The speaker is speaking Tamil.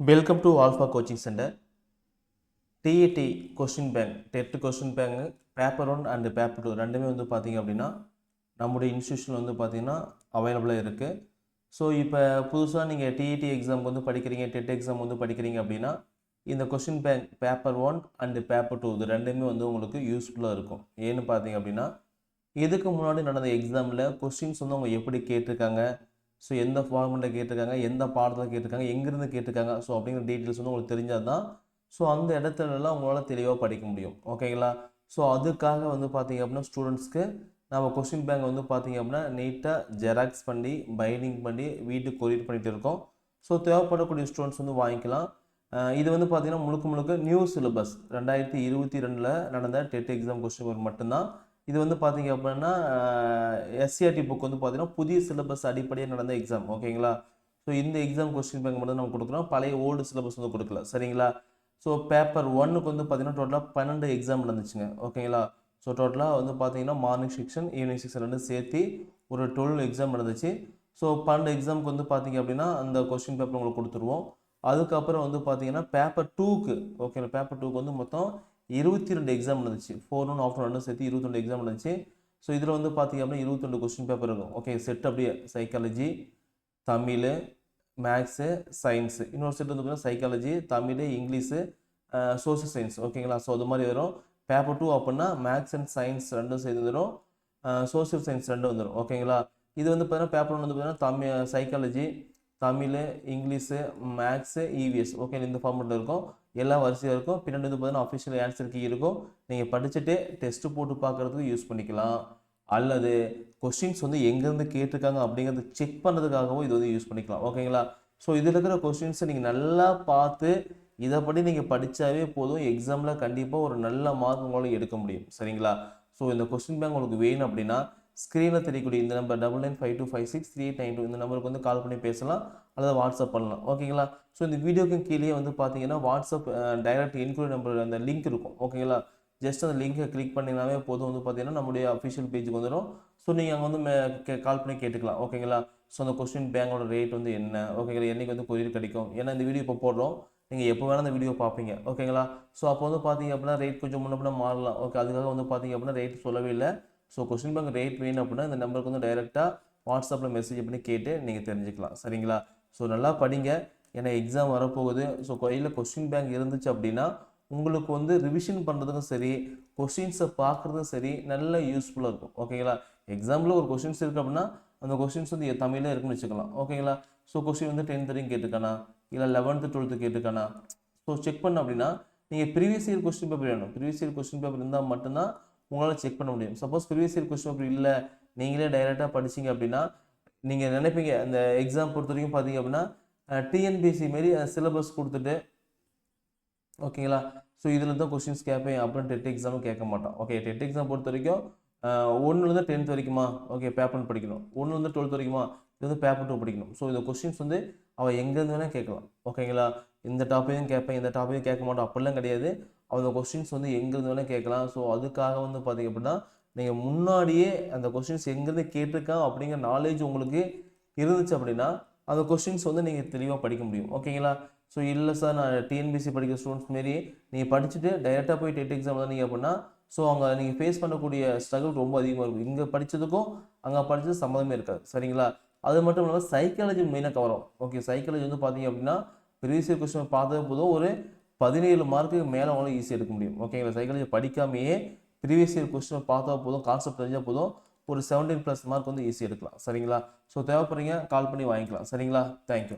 Welcome to Alpha Coaching Centre. TET question bank, TET question bank paper 1 and paper 2 ரெண்டுமே வந்து பார்த்திங்க அப்படின்னா நம்முடைய இன்ஸ்டியூஷன் வந்து பார்த்திங்கன்னா அவைலபிளாக இருக்குது. ஸோ இப்போ புதுசாக நீங்கள் டிஇடி எக்ஸாம் வந்து படிக்கிறீங்க, டெட் எக்ஸாம் வந்து படிக்கிறீங்க அப்படின்னா இந்த question bank paper 1 and paper 2 இது ரெண்டுமே வந்து உங்களுக்கு யூஸ்ஃபுல்லாக இருக்கும். ஏன்னு பார்த்தீங்க அப்படின்னா இதுக்கு முன்னாடி நடந்த எக்ஸாமில் கொஸ்டின்ஸ் வந்து அவங்க எப்படி கேட்டிருக்காங்க, ஸோ எந்த ஃபார்மெட்டில் கேட்டிருக்காங்க, எந்த பாடத்தில் கேட்டிருக்காங்க, எங்கேருந்து கேட்டிருக்காங்க, ஸோ அப்படிங்கிற டீட்டெயில்ஸ் வந்து உங்களுக்கு தெரிஞ்சால் தான் ஸோ அந்த இடத்துலலாம் உங்களால் தெளிவாக படிக்க முடியும். ஓகேங்களா? ஸோ அதுக்காக வந்து பார்த்திங்க அப்படின்னா ஸ்டூடெண்ட்ஸ்க்கு நம்ம கொஸ்டின் பேங்க் வந்து பார்த்திங்க அப்படின்னா நீட்டாக ஜெராக்ஸ் பண்ணி பைண்டிங் பண்ணி வீட்டுக்கு கொரியர் பண்ணிகிட்டு இருக்கோம். ஸோ தேவைப்படக்கூடிய ஸ்டூடெண்ட்ஸ் வந்து வாங்கிக்கலாம். இது வந்து பார்த்திங்கன்னா முழுக்க நியூ சிலபஸ் 2022 நடந்த டெட் எக்ஸாம் கொஸ்டின் பேப்பர் மட்டும்தான். இது வந்து பார்த்திங்க அப்படின்னா எஸ்சிஆர்டி புக் வந்து பார்த்திங்கன்னா புதிய சிலபஸ் அடிப்படையாக நடந்த எக்ஸாம். ஓகேங்களா? ஸோ இந்த எக்ஸாம் கொஸ்டின் பேங்க் மட்டும் நம்ம கொடுக்குறோம், பழைய ஓல்டு சிலபஸ் வந்து கொடுக்கல. சரிங்களா? ஸோ பேப்பர் 1க்கு வந்து பார்த்திங்கன்னா டோட்டலாக 12 எக்ஸாம் நடந்துச்சுங்க. ஓகேங்களா? ஸோ டோட்டலாக வந்து பார்த்திங்கன்னா மார்னிங் செக்ஷன் ஈவினிங் செக்ஷன் ரெண்டு சேர்த்து ஒரு 12 எக்ஸாம் நடந்துச்சு. ஸோ 12 எக்ஸாமுக்கு வந்து பார்த்திங்க அப்படின்னா அந்த கொஸ்டின் பேப்பர் உங்களுக்கு கொடுத்துருவோம். அதுக்கப்புறம் வந்து பார்த்திங்கன்னா பேப்பர் 2க்கு ஓகேங்களா, பேப்பர் 2க்கு வந்து மொத்தம் 22 எக்ஸாம் நடந்துச்சு. 4 1 ஆஃப்டர் 2 சேர்த்து 22 எக்ஸாம் நடந்துச்சு. ஸோ இதில் வந்து பார்த்திங்க அப்படின்னா 22 கொஸ்டின் பேப்பர் இருக்கும். ஓகே, செட் அப்படியே சைக்காலஜி, தமிழ், மேக்ஸு, சயின்ஸு. இன்னொரு செட் வந்து பார்த்தீங்கன்னா psychology, Tamil, English, social science. ஓகேங்களா? ஸோ அது மாதிரி வரும். பேப்பர் 2 அப்படின்னா மேக்ஸ் அண்ட் சயின்ஸ் ரெண்டும் சேர்ந்து வந்துடும், சோஷியல் சயின்ஸ் ரெண்டும் வந்துடும். ஓகேங்களா? இது வந்து பார்த்தீங்கன்னா பேப்பர் 1 வந்து பார்த்தீங்கன்னா psychology, Tamil, English, maths, EVS. Okay, இந்த ஃபார்மெட்டில் இருக்கும், எல்லாம் வரிசையாக இருக்கும். பின்னாடி வந்து பார்த்தீங்கன்னா அஃபிஷியல் ஆன்சர் கீ இருக்கும். நீங்கள் படிச்சுட்டு டெஸ்ட்டு போட்டு பார்க்குறதுக்கு யூஸ் பண்ணிக்கலாம், அல்லது கொஸ்டின்ஸ் வந்து எங்கேருந்து கேட்டிருக்காங்க அப்படிங்கிறது செக் பண்ணுறதுக்காகவும் இது வந்து யூஸ் பண்ணிக்கலாம். ஓகேங்களா? ஸோ இதில் இருக்கிற கொஸ்டின்ஸை நீங்கள் நல்லா பார்த்து இதைப்படி நீங்கள் படித்தாவே போதும், எக்ஸாமில் கண்டிப்பாக ஒரு நல்ல மார்க் உங்களால் எடுக்க முடியும். சரிங்களா? ஸோ இந்த கொஸ்டின் பேங்க் உங்களுக்கு வேணும் அப்படின்னா ஸ்க்ரீனில் தெரியக்கூடிய இந்த நம்பர் 9952563892 இந்த நம்பருக்கு வந்து கால் பண்ணி பேசலாம், அல்லது வாட்ஸ்அப் பண்ணலாம். ஓகேங்களா? ஸோ இந்த வீடியோக்கு கீழே வந்து பார்த்தீங்கன்னா வாட்ஸ்அப் டைரக்ட் என்கொயரி நம்பர் அந்த லிங்க் இருக்கும். ஓகேங்களா? ஜஸ்ட் அந்த லிங்கை கிளிக் பண்ணிங்கனாவே போதும், வந்து பார்த்தீங்கன்னா நம்முடைய அஃபிஷியல் பேஜுக்கு வந்துடும். ஸோ நீங்கள் அங்கே வந்து கால் பண்ணி கேட்டுக்கலாம். ஓகேங்களா? ஸோ அந்த கொஸ்டின் பேங்கோட ரேட் வந்து என்ன, ஓகேங்களா, என்றைக்கு வந்து கொரியர் கிடைக்கும், ஏன்னா இந்த வீடியோ இப்போ போடுறோம், நீங்கள் எப்போ வேணால் அந்த வீடியோ பார்ப்பீங்க. ஓகேங்களா? ஸோ அப்போ வந்து பார்த்தீங்க அப்படின்னா ரேட் கொஞ்சம் முன்னே மாறலாம். ஓகே, அதுக்காக வந்து பார்த்தீங்க அப்படின்னா ரேட் சொல்லவே இல்லை. ஸோ கொஸ்டின் பேங்க் ரேட் வேணும் அப்படின்னா இந்த நம்பருக்கு வந்து டைரெக்டாக வாட்ஸ்அப்பில் மெசேஜ் பண்ணி கேட்டு நீங்கள் தெரிஞ்சுக்கலாம். சரிங்களா? ஸோ நல்லா படிங்க, ஏன்னா எக்ஸாம் வரப்போகுது. ஸோ கையில் கொஸ்டின் பேங்க் இருந்துச்சு அப்படின்னா உங்களுக்கு வந்து ரிவிஷன் பண்ணுறதுக்கும் சரி, கொஸ்டின்ஸை பார்க்குறதும் சரி, நல்ல யூஸ்ஃபுல்லாக இருக்கும். ஓகேங்களா? எக்ஸாம்பிள் ஒரு கொஸ்டின்ஸ் இருக்குது அப்படின்னா அந்த கொஸ்டின்ஸ் வந்து தமிழில் இருக்குன்னு வச்சுக்கலாம். ஓகேங்களா? ஸோ கொஸ்டின் வந்து 10th வரைக்கும் கேட்டுக்கானா, இல்லை 11th 12th கேட்டுக்கானா, ஸோ செக் பண்ண அப்படின்னா நீங்கள் ப்ரீவியஸ் இயர் கொஸ்டின் பேப்பர் வேணும். ப்ரீவியஸ் இயர் கொஸ்டின் பேப்பர் இருந்தால் மட்டும்தான் உங்களால் செக் பண்ண முடியும். Suppose previous year question paper இல்லை, நீங்களே டைரெக்டாக படிச்சிங்க அப்படின்னா நீங்கள் நினைப்பீங்க அந்த எக்ஸாம் பொறுத்த வரைக்கும் பார்த்தீங்க அப்படின்னா டிஎன்பிஎஸ்சி மாரி சிலபஸ் கொடுத்துட்டு, ஓகேங்களா, ஸோ இதில் தான் கொஸ்டின்ஸ் கேட்பேன் அப்படின்னு டெட் எக்ஸாமும் கேட்க மாட்டான். ஓகே, டெட் எக்ஸாம் பொறுத்த வரைக்கும் 1லேருந்து 10th வரைக்குமா, ஓகே பேப்பர் 1 படிக்கணும், 1லேருந்து 12th வரைக்குமா, இது வந்து பேப்பர் 2 படிக்கணும். ஸோ இந்த கொஸ்டின்ஸ் வந்து அவள் எங்கேருந்து வேணால் கேட்கலாம். ஓகேங்களா? இந்த டாப்பிக்கும் கேட்பேன், இந்த டாப்பிக்கும் கேட்க மாட்டோம் அப்படிலாம் கிடையாது. அந்த கொஸ்டின்ஸ் வந்து எங்கேருந்து வேணால் கேட்கலாம். ஸோ அதுக்காக வந்து பார்த்திங்க அப்படின்னா நீங்கள் முன்னாடியே அந்த கொஸ்டின்ஸ் எங்கேருந்து கேட்டிருக்கான் அப்படிங்கிற நாலேஜ் உங்களுக்கு இருந்துச்சு அப்படின்னா அந்த கொஸ்டின்ஸ் வந்து நீங்கள் தெளிவாக படிக்க முடியும். ஓகேங்களா? ஸோ இல்லை சார் நான் டிஎன்பிஎஸ்சி படிக்கிற ஸ்டூடெண்ட்ஸ் மாரி நீங்கள் படிச்சுட்டு டைரெக்டாக போய் டெட் எக்ஸாம் வந்தீங்க அப்படின்னா ஸோ அங்கே நீங்கள் ஃபேஸ் பண்ணக்கூடிய ஸ்ட்ரகிள் ரொம்ப அதிகமாக இருக்கும். இங்கே படித்ததுக்கும் அங்கே படித்தது சம்மந்தமே இருக்காது. சரிங்களா? அது மட்டும் இல்லாமல் சைக்காலஜி மெயினாக கவரும். ஓகே, சைக்காலஜி வந்து பார்த்தீங்க அப்படின்னா ப்ரீவியஸ் இயர் கொஸ்டின் பார்த்தது போதும் ஒரு 17 மார்க்குக்கு மேலே அவங்களால ஈஸியாக எடுக்க முடியும். ஓகேங்களா? சைக்காலஜி படிக்காமையே ப்ரீவியஸ் இயர் கொஸ்டின் பார்த்தா போதும், கான்செப்ட் தெரிஞ்சால் போதும், ஒரு 17+ மார்க் வந்து ஈஸியாக எடுக்கலாம். சரிங்களா? ஸோ தேவைப்படுறீங்க கால் பண்ணி வாங்கிக்கலாம். சரிங்களா? தேங்க்யூ.